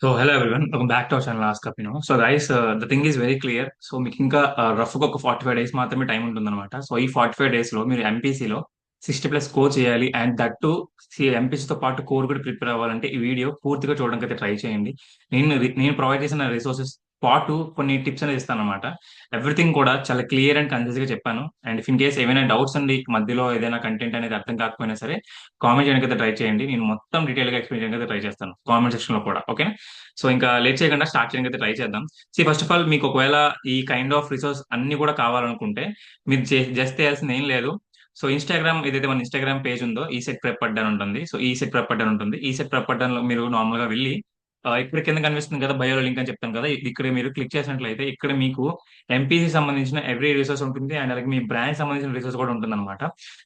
So hello everyone welcome back to our channel ask up so guys the thing is very clear. So మీకు ఇంకా rough గా ఒక 45 days మాత్రమే time ఉంటుందన్నమాట. So ఈ 45 days లో మీరు ఎంపీసీలో 60+ స్కోర్ చేయాలి అండ్ దట్ టు ఎంపీసీతో పాటు కోర్ కూడా ప్రిపేర్ అవ్వాలంటే ఈ వీడియో పూర్తిగా చూడడానికి అయితే ట్రై చేయండి. నేను ప్రొవైడ్ చేసిన రిసోర్సెస్ పాటు కొన్ని టిప్స్ అనేది ఇస్తాను అనమాట. ఎవ్రీథింగ్ కూడా చాలా క్లియర్ అండ్ కన్సిస్ గా చెప్పాను. అండ్ ఇఫ్ ఇన్ కేస్ ఏమైనా డౌట్స్ అండి మధ్యలో ఏదైనా కంటెంట్ అనేది అర్థం కాకపోయినా సరే కామెంట్ చేయడానికి అయితే ట్రై చేయండి. నేను మొత్తం డీటెయిల్ గా ఎక్స్ప్లెయిన్ చేయడానికి అయితే ట్రై చేస్తాను కామెంట్ సెక్షన్ లో కూడా. ఓకే. సో ఇంకా లేట్ చేయకుండా స్టార్ట్ చేయడానికి అయితే ట్రై చేద్దాం. ఫస్ట్ ఆఫ్ ఆల్ మీకు ఒకవేళ ఈ కైండ్ ఆఫ్ రిసోర్స్ అన్ని కూడా కావాలనుకుంటే మీరు జస్ట్ చేయాల్సింది ఏం లేదు. సో ఇన్స్టాగ్రామ్ ఏదైతే మన ఇన్స్టాగ్రామ్ పేజ్ ఉందో ఈ సెట్ ప్రెప్ అడ్డా అని ఉంటుంది. సో ఈ సెట్ ప్రెప్ అడ్డా అని ఉంటుంది. ఈ సెట్ ప్రెప్ అడ్డాలో మీరు నార్మల్ గా వెళ్ళి ఇక్కడ కింద కనిపిస్తుంది కదా బయోలో లింక్ అని చెప్తాను కదా, ఇక్కడ మీరు క్లిక్ చేసినట్లయితే ఇక్కడ మీకు ఎంపీసీ సంబంధించిన ఎవ్రీ రిసోర్స్ ఉంటుంది అండ్ అలాగే మీ బ్రాండ్ సంబంధించిన రిసోర్స్ కూడా ఉంటుంది అనమాట.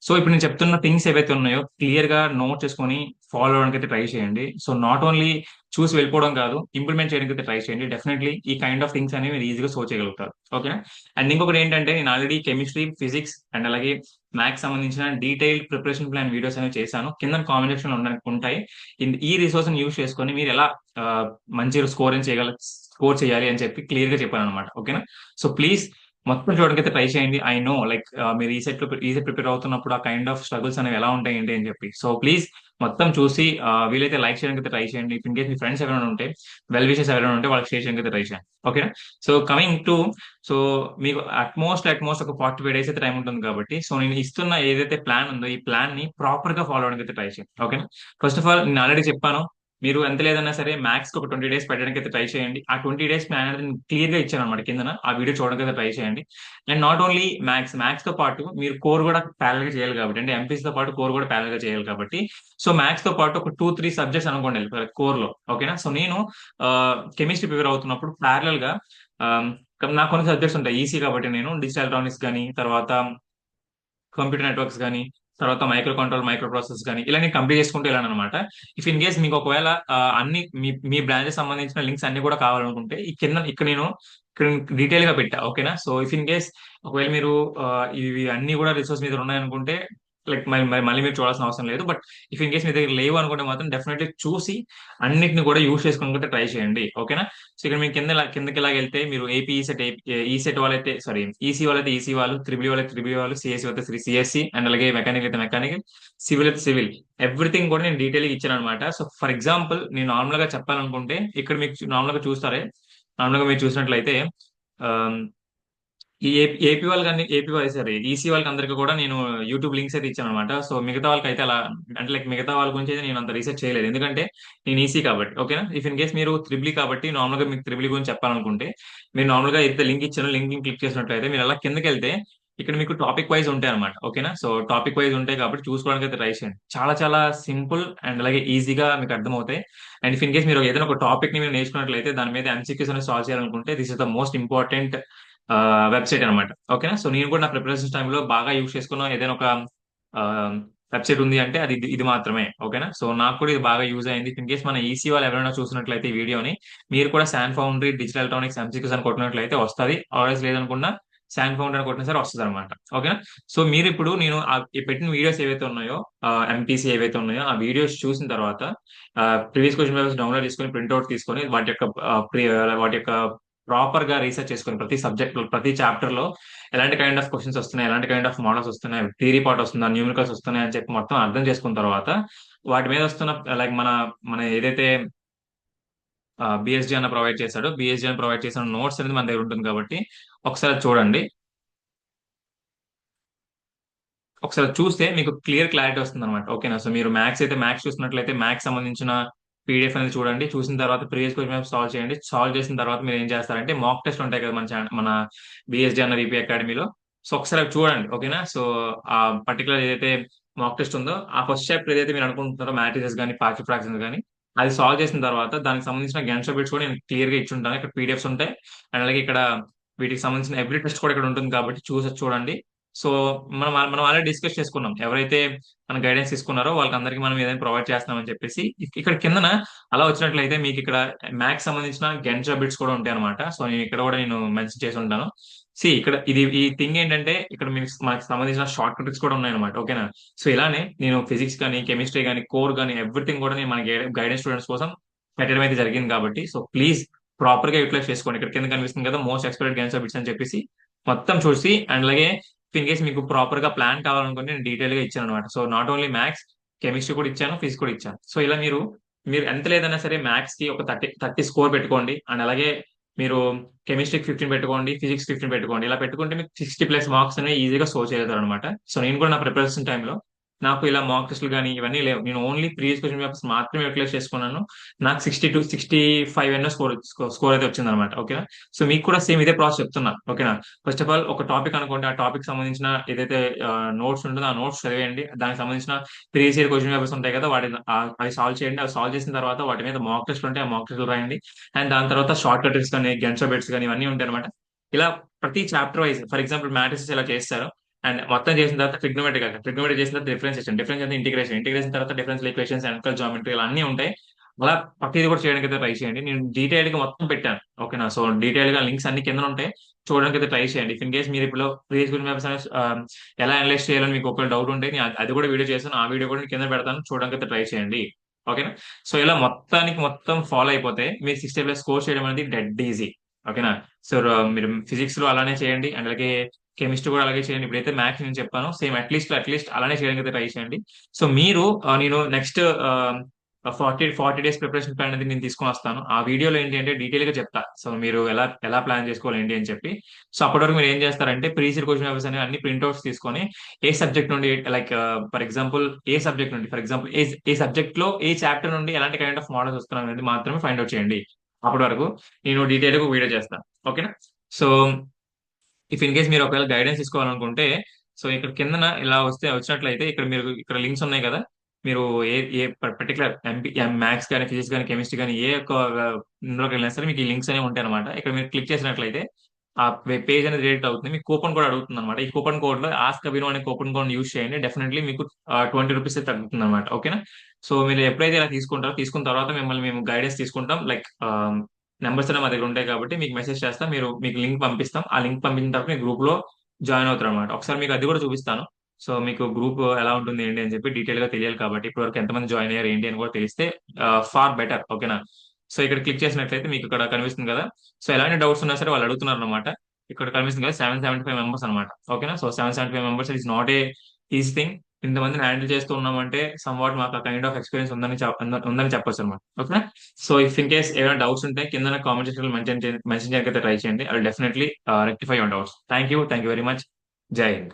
సో ఇప్పుడు నేను చెప్తున్న థింగ్స్ ఏవైతే ఉన్నాయో క్లియర్ గా నోట్ చేసుకొని ఫాలో అవడానికి అయితే ట్రై చేయండి. సో నాట్ ఓన్లీ చూసి వెళ్ళిపోవడం కాదు, ఇంప్లిమెంట్ చేయడానికి అయితే ట్రై చేయండి. డెఫినెట్లీ ఈ కైండ్ ఆఫ్ థింగ్స్ అనేవి మీరు ఈజీగా సో చేయగలుగుతారు. ఓకేనా. అండ్ ఇంకొకటి ఏంటంటే నేను ఆల్రెడీ కెమిస్ట్రీ, ఫిజిక్స్ అండ్ అలాగే మ్యాథ్స్ సంబంధించిన డీటెయిల్డ్ ప్రిపరేషన్ ప్లాన్ వీడియోస్ అనేవి చేశాను. కింద కామెంట్ సెక్షన్ లో ఉంటాయి. ఈ రిసోర్స్ యూస్ చేసుకొని మీరు ఎలా ఆ, మంచి స్కోర్ చేయాలి అని చెప్పి క్లియర్ గా చెప్పాను అనమాట. ఓకేనా. సో ప్లీజ్ మొత్తం చూడడానికి అయితే ట్రై చేయండి. ఐ నో లైక్ మీరు ఈ సెట్ ప్రిపేర్ అవుతున్నప్పుడు ఆ కైండ్ ఆఫ్ స్ట్రగుల్స్ అనేవి ఎలా ఉంటాయి ఏంటి అని చెప్పి. సో ప్లీజ్ మొత్తం చూసి వీలైతే లైక్ చేయడానికి అయితే ట్రై చేయండి. ఇన్ కేస్ మీ ఫ్రెండ్స్ ఎవరైనా ఉంటే, వెల్ విషెస్ ఎవరైనా ఉంటే వాళ్ళకి షేర్ చేయడానికి అయితే ట్రై చేయండి. ఓకేనా. సో కమింగ్ టు సో మీకు అట్మోస్ట్ ఒక 45 డేస్ అయితే టైం ఉంటుంది కాబట్టి సో నేను ఇస్తున్న ఏదైతే ప్లాన్ ఉందో ఈ ప్లాన్ ని ప్రాపర్ గా ఫాలో అవడానికి అయితే ట్రై చేయండి. ఓకేనా. ఫస్ట్ ఆఫ్ ఆల్ నేను ఆల్రెడీ చెప్పాను, మీరు ఎంత లేదన్నా సరే మ్యాథ్స్ కి ఒక 20 డేస్ పెట్టడానికి అయితే ట్రై చేయండి. ఆ 20 డేస్ ప్లాన్ అనేది క్లియర్ గా ఇచ్చాను అనమాట కింద. ఆ వీడియో చూడడానికి అయితే ట్రై చేయండి. అండ్ నాట్ ఓన్లీ మ్యాథ్స్ తో పాటు మీరు కోర్ కూడా ప్యారల్ గా చేయాలి కాబట్టి, అంటే ఎంపీసీ తో పాటు కోర్ కూడా ప్యారల్ గా చేయాలి కాబట్టి సో మ్యాథ్స్ తో పాటు ఒక 2-3 సబ్జెక్ట్స్ అనుకోండి కోర్ లో. ఓకేనా. సో నేను కెమిస్ట్రీ ప్రిపేర్ అవుతున్నప్పుడు ప్యారల్ గా ఆ, నాకు కొన్ని సబ్జెక్ట్స్ ఉంటాయి ఈసీ కాబట్టి నేను డిజిటల్ ఎలక్ట్రానిక్స్ కానీ, తర్వాత కంప్యూటర్ నెట్వర్క్స్ కానీ, తర్వాత మైక్రో కంట్రోల్, మైక్రో ప్రాసెస్ కానీ ఇలా నేను కంప్లీట్ చేసుకుంటూ వెళ్ళాను అనమాట. ఇఫ్ ఇన్ కేస్ మీకు ఒకవేళ అన్ని మీ బ్రాంచెస్ సంబంధించిన లింక్స్ అన్ని కూడా కావాలనుకుంటే ఈ కింద ఇక్కడ డీటెయిల్ గా పెట్టా. ఓకేనా. సో ఇఫ్ ఇన్ కేస్ ఒకవేళ మీరు ఇవి అన్ని కూడా రిసోర్స్ మీద ఉన్నాయనుకుంటే లైక్ మళ్ళీ మీరు చూడాల్సిన అవసరం లేదు. బట్ ఇఫ్ ఇన్ కేస్ మీ దగ్గర లేవు అనుకుంటే మాత్రం డెఫినెట్లీ చూసి అన్నిటిని కూడా యూజ్ చేసుకుంటే ట్రై చేయండి. ఓకేనా. సో ఇక్కడ మీకు కిందకి ఇలా వెళ్తే మీరు ఏపీ ఈ సెట్ వాళ్ళైతే సారీ ఈసీ వాళ్ళైతే ఈసీ వాళ్ళు, త్రిబుల్ వాళ్ళైతే త్రిబుల్ వాళ్ళు, సిఎస్సి అయితే సిఎస్సి అండ్ అలాగే మెకానికల్ అయితే మెకానికల్, సివిల్ అయితే సివిల్, ఎవ్రీథింగ్ కూడా నేను డీటెయిల్ గా ఇచ్చాను అనమాట. సో ఫర్ ఎగ్జాంపుల్ నేను నార్మల్ గా చెప్పాలనుకుంటే ఇక్కడ మీకు నార్మల్ గా చూస్తారే, నార్మల్ గా మీరు చూసినట్లయితే ఈ ఏపీ వాళ్ళకి ఏపీ వాళ్ళు సరే ఈసీ వాళ్ళకి అందరికీ కూడా నేను యూట్యూబ్ లింక్స్ అయితే ఇచ్చాను అనమాట. సో మిగతా వాళ్ళకి అయితే అలా అంటే లైక్ మిగతా వాళ్ళ గురించి అయితే నేను అంత రీసెర్చ్ చేయలేదు, ఎందుకంటే నేను ఈసీ కాబట్టి. ఓకేనా. ఇఫ్ ఇన్ కేస్ మీరు త్రిబుల్ కాబట్టి నార్మల్ గా మీకు త్రిబుల్ గురించి చెప్పాలనుకుంటే మీరు నార్మల్ గా అయితే లింక్ ఇచ్చాను, లింక్ క్లిక్ చేసినట్లయితే మీరు అలా కిందకి వెళ్తే ఇక్కడ మీకు టాపిక్ వైజ్ ఉంటాయి అనమాట. ఓకేనా. సో టాపిక్ వైజ్ ఉంటాయి కాబట్టి చూసుకోవడానికి అయితే ట్రై చేయండి. చాలా చాలా సింపుల్ అండ్ అలాగే ఈజీగా మీకు అర్థమవుతాయి. అండ్ ఇఫ్ ఇన్ కేస్ మీరు ఏదైనా ఒక టాపిక్ ని మీరు నేర్చుకున్నట్లయితే దాని మీద ఎంసీక్యూస్ అనేది సాల్వ్ చేయాలనుకుంటే this is the most important website అనమాట. ఓకేనా. సో నేను కూడా నా ప్రిపరేషన్ టైంలో బాగా యూజ్ చేసుకున్న ఏదైనా ఒక వెబ్సైట్ ఉంది అంటే అది ఇది మాత్రమే. ఓకేనా. సో నాకు కూడా ఇది బాగా యూజ్ అయింది. ఇన్ కేస్ మన ఈసీ వాళ్ళు ఎవరైనా చూసినట్లయితే ఈ వీడియోని మీరు కూడా San foundry, digital electronics, MCQs అని కొట్టినట్లయితే వస్తుంది. ఆర్ఎస్ లేదనుకున్నా శాన్ ఫౌండరీ అని కొట్టిన సరే వస్తుంది అనమాట. ఓకేనా. సో మీరు ఇప్పుడు నేను ఈ పెట్టిన వీడియోస్ ఏవైతే ఉన్నాయో ఎంపీసీ ఏవైతే ఉన్నాయో ఆ వీడియోస్ చూసిన తర్వాత ప్రీవియస్ క్వశ్చన్ పేపర్స్ డౌన్లోడ్ చేసుకొని ప్రింట్అవుట్ తీసుకొని వాటి యొక్క ప్రాపర్ గా రీసెర్చ్ చేసుకుని ప్రతి సబ్జెక్ట్ లో ప్రతి చాప్టర్ లో ఎలాంటి కైండ్ ఆఫ్ క్వశ్చన్స్ వస్తున్నాయి, ఎలాంటి కైండ్ ఆఫ్ మోడల్స్ వస్తున్నాయి, థియరీ పార్ట్ వస్తుందా, న్యూమికల్స్ వస్తున్నాయి అని చెప్పి మొత్తం అర్థం చేసుకున్న తర్వాత వాటి మీద వస్తున్న లైక్ మన మన ఏదైతే బిఎస్జీ అన్న ప్రొవైడ్ చేశాడో బిఎస్జీ అని ప్రొవైడ్ చేసిన నోట్స్ అనేది మన దగ్గర ఉంటుంది కాబట్టి ఒకసారి అది చూడండి. ఒకసారి చూస్తే మీకు క్లారిటీ వస్తుంది అనమాట. ఓకేనా. సో మీరు మ్యాథ్స్ అయితే మ్యాథ్స్ చూసినట్లయితే మ్యాథ్స్ సంబంధించిన పీడిఎఫ్ అనేది చూడండి. చూసిన తర్వాత ప్రీవియస్ క్వశ్చన్ సాల్వ్ చేయండి. సాల్వ్ చేసిన తర్వాత మీరు ఏం చేస్తారంటే మాక్ టెస్ట్ ఉంటాయి కదా మన బిఎస్జీ అన్న విపి అకాడమీలో. సో ఒకసారి అవి చూడండి. ఓకేనా. సో ఆ పర్టికులర్ ఏదైతే మాక్ టెస్ట్ ఉందో ఆ ఫస్ట్ చాప్టర్ ఏదైతే మీరు అనుకుంటున్నారో మ్యాట్రిసెస్ కానీ పార్షియల్ ఫ్రాక్షన్స్ కానీ అది సాల్వ్ చేసిన తర్వాత దానికి సంబంధించిన గణిత బిట్స్ కూడా నేను క్లియర్ గా ఇచ్చి ఉంటాను. ఇక్కడ పీడిఎఫ్స్ ఉంటాయి అండ్ అలాగే ఇక్కడ వీటికి సంబంధించిన ఎవ్రీ టెస్ట్ కూడా ఇక్కడ ఉంటుంది కాబట్టి చూడండి. సో మనం ఆల్రెడీ డిస్కస్ చేసుకున్నాం, ఎవరైతే మన గైడెన్స్ తీసుకున్నారో వాళ్ళకందరికీ మనం ఏదైనా ప్రొవైడ్ చేస్తామని చెప్పేసి. ఇక్కడ కిందన అలా వచ్చినట్లయితే మీకు ఇక్కడ మ్యాథ్స్ సంబంధించిన గెంజా బిట్స్ కూడా ఉంటాయి అనమాట. సో నేను ఇక్కడ కూడా నేను మెన్షన్ చేసి ఉంటాను. ఇక్కడ ఈ థింగ్ ఏంటంటే ఇక్కడ మీకు మనకి సంబంధించిన షార్ట్ ట్రిక్స్ కూడా ఉన్నాయి అనమాట. ఓకేనా. సో ఇలానే నేను ఫిజిక్స్ కానీ కెమిస్ట్రీ కానీ కోర్ కానీ ఎవ్రీథింగ్ కూడా నేను మన గైడెన్స్ స్టూడెంట్స్ కోసం పెట్టడం అయితే జరిగింది కాబట్టి సో ప్లీజ్ ప్రాపర్ గా యూటిలైజ్ చేసుకోండి. ఇక్కడ కింద కనిపిస్తుంది కదా మోస్ట్ ఎక్స్పెక్టెడ్ గేమ్స్ బిట్స్ అని చెప్పేసి మొత్తం చూసి అండ్ అలాగే ఇన్ కేస్ మీకు ప్రాపర్ గా ప్లాన్ కావాలనుకుంటే నేను డీటెయిల్ గా ఇచ్చాను అనమాట. So not only maths, chemistry కూడా ఇచ్చాను, ఫిజిక్స్ కూడా ఇచ్చాను. సో ఇలా మీరు మీరు ఎంత లేదన్నా సరే మ్యాథ్స్ కి ఒక 30 స్కోర్ పెట్టుకోండి అండ్ అలాగే మీరు కెమిస్ట్రీకి 15 పెట్టుకోండి, ఫిజిక్స్ 15 పెట్టుకోండి. ఇలా పెట్టుకుంటే మీకు 60+ మార్క్స్ అనేవి ఈజీగా స్కోర్ చేయగలుగుతారు అనమాట. సో నేను కూడా నా ప్రిపరేషన్ టైంలో నాకు ఇలా మాక్ టెస్ట్లు కానీ ఇవన్నీ లేవు. నేను ఓన్లీ ప్రీవియస్ క్వశ్చన్ పేపర్స్ మాత్రమే యూటిలైజ్ చేసుకున్నాను. నాకు 62-65 ఎన్నో స్కోర్ అయితే వచ్చింది అనమాట. ఓకేనా. సో మీకు కూడా సేమ్ ఇదే ప్రాసెస్ చెప్తున్నా. ఓకేనా. ఫస్ట్ ఆఫ్ ఆల్ ఒక టాపిక్ అనుకోండి, ఆ టాపిక్ సంబంధించిన ఏదైతే నోట్స్ ఉంటుందో ఆ నోట్స్ చదివేయండి. దానికి సంబంధించిన ప్రీవియస్ ఇయర్ క్వశ్చన్ పేపర్స్ ఉంటాయి కదా వాటిని అవి సాల్వ్ చేయండి. అవి సాల్వ్ చేసిన తర్వాత వాటి మీద మాక్ టెస్ట్ ఉంటే ఆ మాక్ టెస్ట్ రాయండి. అండ్ దాని తర్వాత షార్ట్ కట్స్ కానీ గెన్సో బెట్స్ కానీ ఇవన్నీ ఉంటాయి అనమాట. ఇలా ప్రతి chapter wise for example matrices ఇలా చేస్తారు అండ్ మొత్తం చేసిన తర్వాత ట్రిగ్నోమెట్రీ చేసిన తర్వాత డిఫరెన్షియేషన్, డిఫరెన్స్ అంటే ఇంటిగ్రేషన్ తర్వాత డిఫరెన్షియల్ ఈక్వేషన్స్, అంకల్ జామెట్రీ ఇలా అన్ని ఉంటాయి. అలా ప్రతిది కూడా చేయడానికి అయితే ట్రై చేయండి. నేను డీటెయిల్ గా మొత్తం పెట్టాను. ఓకేనా. సో డీటెయిల్ గా లింక్స్ అన్ని కింద ఉంటాయి, చూడడానికి అయితే ట్రై చేయండి. ఇన్ కేస్ మీరు ఇప్పుడు ప్రీవియస్ క్వశ్చన్ పేపర్స్ ఎలా అనలైజ్ చేయాలని మీకు ఒక డౌట్ ఉంటే నేను అది కూడా వీడియో చేస్తాను. ఆ వీడియో కూడా నేను కింద పెడతాను, చూడడానికి అయితే ట్రై చేయండి. ఓకేనా. సో ఇలా మొత్తానికి మొత్తం ఫాలో అయిపోతే మీరు 60+ స్కోర్ చేయడం అనేది డెడ్ ఈజీ. ఓకేనా. సో మీరు ఫిజిక్స్ లో అలానే చేయండి అండ్ అలాగే కెమిస్ట్రీ కూడా అలాగే చేయండి. ఇప్పుడైతే మ్యాథ్స్ నేను చెప్పాను సేమ్ అట్లీస్ట్ అలానే చేయడానికి అయితే ట్రై చేయండి. సో మీరు నేను నెక్స్ట్ 40 డేస్ ప్రిపరేషన్ ప్లాన్ అనేది నేను తీసుకొని వస్తాను. ఆ వీడియోలో ఏంటి అంటే డీటెయిల్ గా చెప్తా. సో మీరు ఎలా ఎలా ప్లాన్ చేసుకోవాలి ఏంటి అని చెప్పి. సో అప్పటి వరకు మీరు ఏం చేస్తారంటే ప్రీవియస్ క్వశ్చన్ పేపర్స్ అనేవి అన్ని ప్రింట్అవుట్స్ తీసుకొని ఏ సబ్జెక్ట్ నుండి like for example A subject నుండి ఫర్ ఎగ్జాంపుల్ ఏ సబ్జెక్ట్ లో ఏ చాప్టర్ నుండి ఎలాంటి కైండ్ ఆఫ్ మోడల్స్ వస్తున్నాయి అనేది మాత్రమే ఫైండ్ అవుట్ చేయండి. అప్పటి వరకు నేను డీటెయిల్ గా వీడియో చేస్తాను. ఓకేనా. సో ఇఫ్ ఇన్ కేస్ మీరు ఒకవేళ గైడెన్స్ తీసుకోవాలనుకుంటే సో ఇక్కడ కిందన ఇలా వచ్చినట్లయితే ఇక్కడ మీరు ఇక్కడ లింక్స్ ఉన్నాయి కదా. మీరు ఏ ఏ పర్టికులర్ మ్యాథ్స్ కానీ ఫిజిక్స్ కానీ కెమిస్ట్రీ కానీ ఏ ఒక్క ఇందులోకి వెళ్ళినా సరే మీకు ఈ లింక్స్ అనేవి ఉంటాయి అనమాట. ఇక్కడ మీరు క్లిక్ చేసినట్లయితే ఆ పేజ్ అనేది రిడైరెక్ట్ అవుతుంది. మీకు కూపన్ కోడ్ అడుగుతుంది అనమాట. ఈ కూపన్ కోడ్ లో ఆస్క్ అభినవ్ అనే కూపన్ కోడ్ యూస్ చేయండి. డెఫినెట్లీ మీకు 20 రూపీస్ తగ్గుతుంది అనమాట. ఓకేనా. సో మీరు ఎప్పుడైతే ఇలా తీసుకుంటారో తీసుకున్న తర్వాత మిమ్మల్ని మేము గైడెన్స్ తీసుకుంటాం. లైక్ నెంబర్స్ అనేవి మా దగ్గర ఉంటాయి కాబట్టి మీకు మెసేజ్ చేస్తాం, మీకు లింక్ పంపిస్తాం. ఆ లింక్ పంపించిన తర్వాత మీరు గ్రూప్ లో జాయిన్ అవుతారు అనమాట. ఒకసారి మీకు అది కూడా చూపిస్తాను. సో మీకు గ్రూప్ ఎలా ఉంటుంది ఏంటి అని చెప్పి డీటెయిల్ గా తెలియాలి కాబట్టి ఇప్పటివరకు ఎంతమంది జాయిన్ అయ్యారు ఏంటి అని కూడా తెలిస్తే ఫార్ బెటర్. ఓకేనా. సో ఇక్కడ క్లిక్ చేసినట్లయితే మీకు ఇక్కడ కనిపిస్తుంది కదా. సో ఎలాంటి డౌట్స్ ఉన్నా సరే వాళ్ళు అడుగుతున్నారు అనమాట. ఇక్కడ కనిపిస్తుంది కదా 775 మెంబర్స్ అనమాట. ఓకేనా. So 775 members is not a easy thing. ఇంతమందిని హ్యాండిల్ చేస్తూ ఉన్నామంటే సమ్ వాట్ మాకు ఆ కైండ్ ఆఫ్ ఎక్స్పీరియన్స్ ఉందని చెప్పొచ్చు అనమాట. ఓకేనా. సో ఇఫ్ ఇన్ కేస్ ఏమైనా డౌట్స్ ఉంటే కింద కామెంట్ సెక్షన్ లో మెన్షన్ చేయడానికి ట్రై చేయండి. I will definitely rectify your doubts. Thank you very much. జై హింద్.